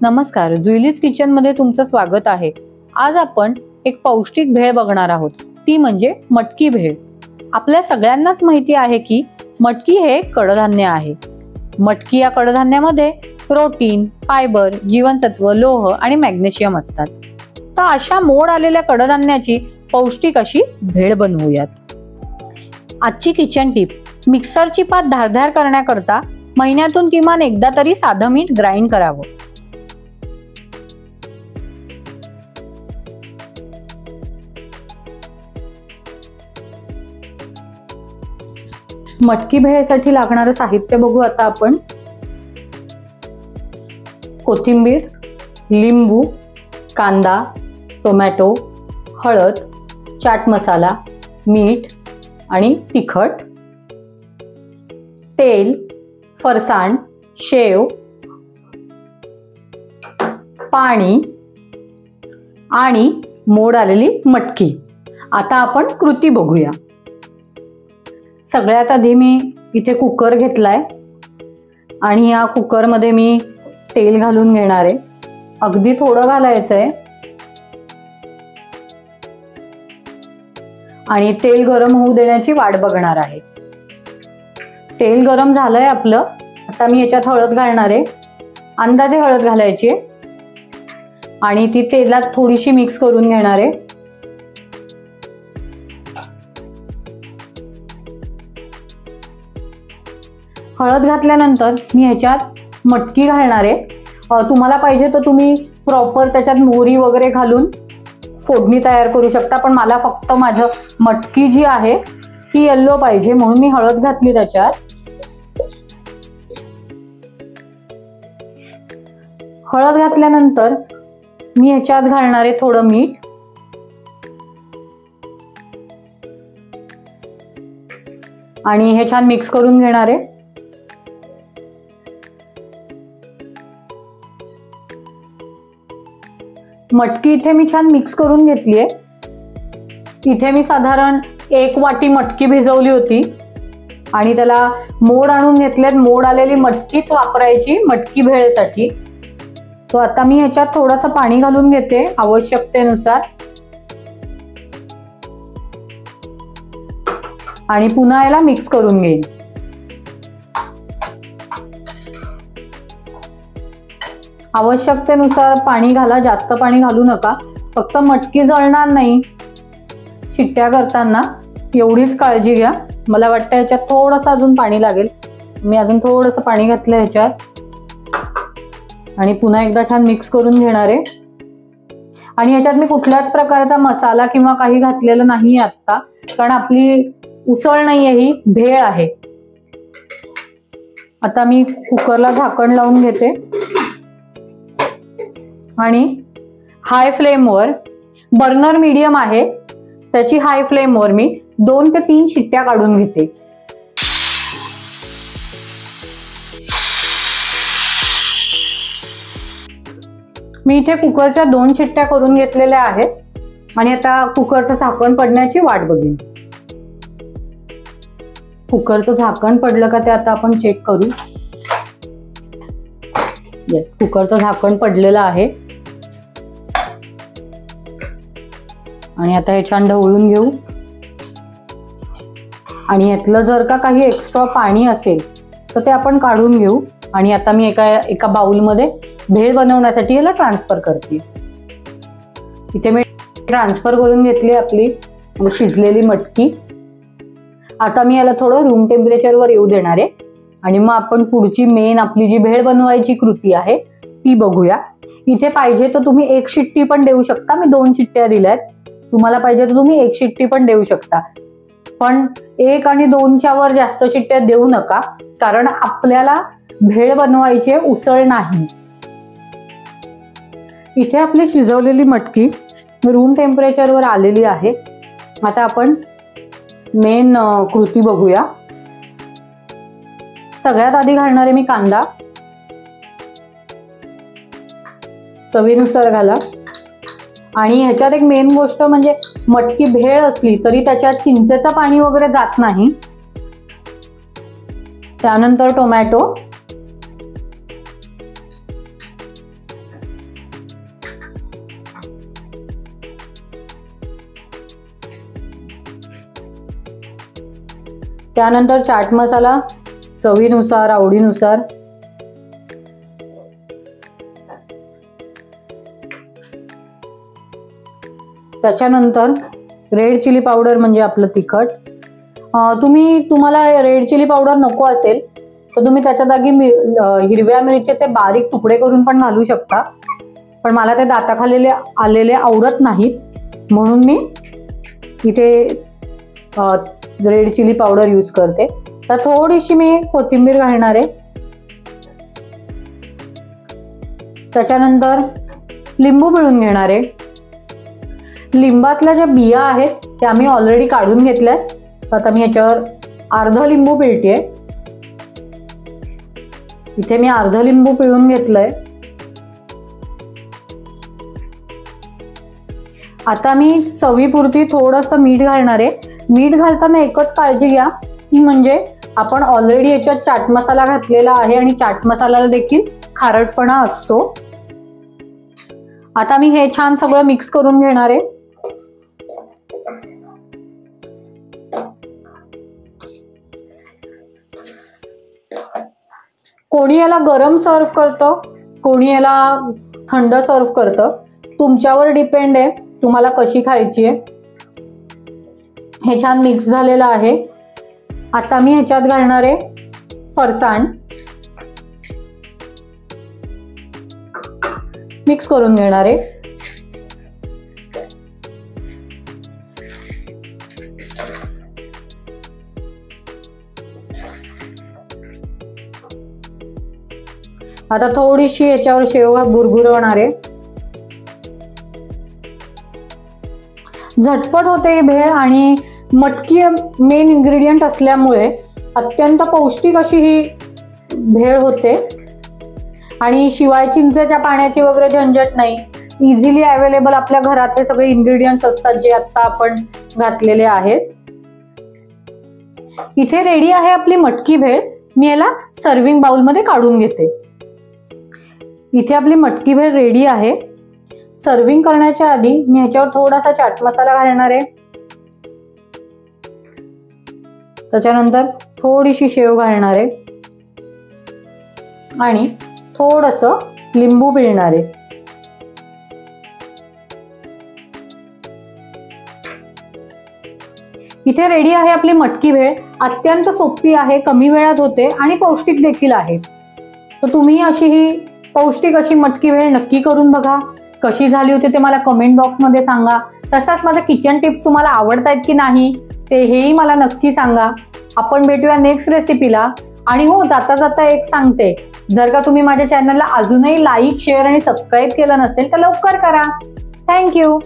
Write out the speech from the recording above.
नमस्कार, जुईलीज किचन मध्ये तुमचं स्वागत आहे। आज आपण एक पौष्टिक भेळ बघणार आहोत, ती म्हणजे मटकी भेळ। आपल्या सगळ्यांनाच माहिती आहे की मटकी हे कडधान्य आहे। मटकी या कडधान्यामध्ये प्रोटीन, फायबर, जीवनसत्व, लोह आणि मॅग्नेशियम असतात। तर अशा मोड आलेल्या कडधान्याची पौष्टिक अशी भेळ बनवूयात। आजची किचन टिप, मिक्सरची पात धारधार करण्याकरता महिन्यातून किमान एकदा तरी साधं मीठ ग्राइंड करावं। मटकी भेळीसाठी लागणारे साहित्य बघू आता आपण। कोथिंबीर, लिंबू, कांदा, टोमॅटो, हळद, चाट मसाला, मीठ आणि तिखट, तेल, फरसाण, शेव, पाणी आणि मोड आलेली मटकी। आता आपण कृती बघूया। सगळ्यात आधी मी इथे कुकर घेतलाय आणि या कुकर मध्ये मी तेल घालून घेणार आहे। अगदी थोडं घालायचंय आणि तेल गरम होऊ देण्याची वाट बघणार आहे। तेल गरम झालंय आपलं। आता मी याच्यात हळद घालणार आहे। अंदाजे हळद घालायची आणि ती तेलात थोडीशी मिक्स करून घेणार आहे। हळद घातल्यानंतर मी ह्याच्यात मटकी घालणार आहे। तुम्हाला पाहिजे तर तुम्ही प्रॉपर त्याच्यात मोहरी वगैरे घालून फोडणी तयार करू शकता, पण मला फक्त माझं मटकी जी आहे ती येल्लो पाहिजे म्हणून मी हळद घातली त्याच्यात। हळद घातल्यानंतर मी ह्याच्यात घालणार आहे थोडं मीठ आणि हे छान मिक्स करून घेणार आहे। मटकी इथे मी छान मिक्स करून घेतलीये। इथे मी साधारण 1 वाटी मटकी भिजवली होती आणि त्याला मोड आणून घेतलेत। मोड आलेली मटकीच वापरायची मटकी भेळीसाठी। तो आता मी ह्याच्यात थोडंसं पाणी घालून घेते आवश्यकतेनुसार आणि पुन्हा याला मिक्स करून घेईन। आवश्यकतेनुसार पाणी घाला, जास्त पाणी घालू नका। फक्त मटकी जळणार नाही शिट्ट्या करताना एवढीच काळजी घ्या। मला वाटतं ह्याच्यात थोडंसं अजून पाणी लागेल। मी अजून थोडंसं पाणी घातलं ह्याच्यात आणि पुन्हा एकदा छान मिक्स करून घेणार आहे। आणि ह्याच्यात मी कुठल्याच प्रकारचा मसाला किंवा काही घातलेलं नाही आता, कारण आपली उसळ नाहीये, ही भेळ आहे। आता मी कुकरला झाकण लावून घेते आणि हाय फ्लेमवर, बर्नर मीडियम आहे त्याची हाय फ्लेमवर मी 2 ते 3 शिट्ट्या काढून घेते। मी इथे कुकरच्या 2 शिट्ट्या करून घेतलेल्या आहेत आणि आता कुकरचं झाकण पडण्याची वाट बघेन। कुकरचं झाकण पडलं का ते आता आपण चेक करू। येस, कुकरचं झाकण पडलेलं आहे आणि आता हे छान ढवळून घेऊ आणि यातलं जर का काही एक्स्ट्रा पाणी असेल तर ते आपण काढून घेऊ। आणि आता मी एका बाउलमध्ये भेळ बनवण्यासाठी याला ट्रान्सफर करते। इथे मी ट्रान्सफर करून घेतली आपली शिजलेली मटकी। आता मी याला थोडं रूम टेम्परेचरवर येऊ देणार आहे आणि मग आपण पुढची मेन आपली जी भेळ बनवायची कृती आहे ती बघूया। इथे पाहिजे तर तुम्ही 1 शिट्टी पण देऊ शकता। मी 2 शिट्ट्या दिल्यात, तुम्हाला पाहिजे तर तुम्ही 1 शिट्टी पण देऊ शकता, पण 1 आणि 2च्या वर जास्त शिट्ट्या देऊ नका, कारण आपल्याला भेळ बनवायची आहे, उसळ नाही। इथे आपली शिजवलेली मटकी रूम टेम्परेचरवर आलेली आहे। आता आपण मेन कृती बघूया। सगळ्यात आधी घालणार आहे मी कांदा, चवीनुसार घाला। आणि ह्याच्यात एक मेन गोष्ट म्हणजे मटकी भेळ असली तरी त्याच्यात चिंचेचं पाणी वगैरे जात नाही। त्यानंतर टोमॅटो, त्यानंतर चाट मसाला चवीनुसार, आवडीनुसार. त्याच्यानंतर रेड चिली पावडर म्हणजे आपलं तिखट. तुम्हाला रेड चिली पावडर नको असेल तर तुम्ही त्याच्या जागी हिरव्या मिरचीचे बारीक तुकडे करून पण घालू शकता, पण मला ते दाताखाली आलेले आवडत नाहीत म्हणून मी इथे रेड चिली पावडर यूज करते. तर थोडीशी मी कोथिंबीर घालणार आहे. त्याच्यानंतर लिंबू पिळून घेणार आहे. लिंबातल्या ज्या बिया आहेत त्या मी ऑलरेडी काढून घेतल्यात. आता मी याच्यावर अर्ध लिंबू पिळतेय. इथे मी अर्ध लिंबू पिळून घेतलंय. आता मी चवीपुरती थोडंसं मीठ घालणार आहे. मीठ घालताना एकच काळजी घ्या, ती म्हणजे आपण ऑलरेडी याच्यात चाट मसाला घातलेला आहे आणि चाट मसाल्याला देखील खारटपणा असतो. आता मी हे छान सगळं मिक्स करून घेणार आहे. कोणी याला गरम सर्व करतं, कोणी याला थंड सर्व करतं. तुमच्यावर डिपेंड आहे तुम्हाला कशी खायची आहे. हे छान मिक्स झालेलं आहे. आता मी ह्याच्यात घालणार आहे फरसाण. मिक्स करून घेणार आहे. आता थोडीशी याच्यावर शेव बुरबुरवणार आहे. झटपट होते ही भेळ आणि मटकी मेन इन्ग्रेडियंट असल्यामुळे अत्यंत पौष्टिक अशी ही भेळ होते. आणि शिवाय चिंचेच्या पाण्याची वगैरे झंझट नाही. इझिली अवेलेबल आपल्या घरात हे सगळे इन्ग्रेडियंट्स असतात जे आता आपण घातलेले आहेत. इथे रेडी आहे आपली मटकी भेळ. मी याला सर्विंग बाउल मध्ये काढून घेते. इथे आपली मटकी भेळ रेडी आहे. सर्विंग करण्याच्या आधी मी ह्याच्यावर थोडासा चाट मसाला घालणार आहे. त्याच्यानंतर थोडीशी शेव घालणार आहे आणि थोडंसं लिंबू पिळणार आहे. इथे रेडी आहे आपली मटकी भेळ. अत्यंत सोपी आहे, कमी वेळात होते आणि पौष्टिक देखील आहे. तर तुम्ही अशी ही पौष्टिक अशी मटकी भेळ नक्की करून बघा. कशी झाली होती ते मला कमेंट बॉक्समध्ये सांगा. तसाच माझ्या किचन टिप्स तुम्हाला आवडतायत की नाही ते हेही मला नक्की सांगा. आपण भेटूया नेक्स्ट रेसिपीला. आणि हो, जाता जाता एक सांगते, जर का तुम्ही माझ्या चॅनलला अजूनही लाईक, शेअर आणि सबस्क्राईब केलं नसेल तर लवकर करा. थँक्यू.